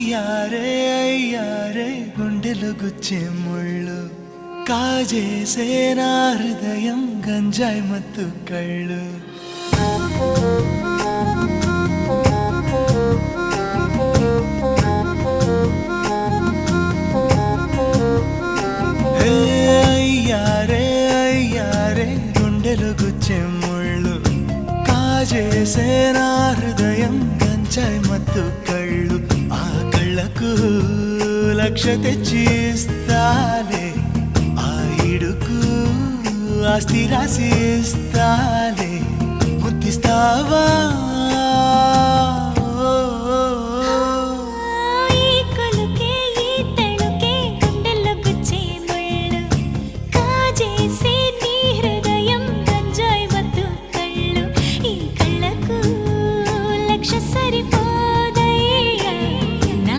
యారే అయ్యారే గుండెలు గుచ్చే ముళ్ళు కాజేసే నా హృదయం గంజాయి మత్తు కళ్ళు అయ్యారే అయ్యారే గుండెలు గుచ్చే ముళ్ళు కాజేసే నా హృదయం గంజాయి మత్తు కళ్ళు ఆ కళ్ళకు లక్ష తెచ్చిస్తాలే ఆ ఇడుకు ఆస్తి రాసిస్తాలే ముద్దిస్తావా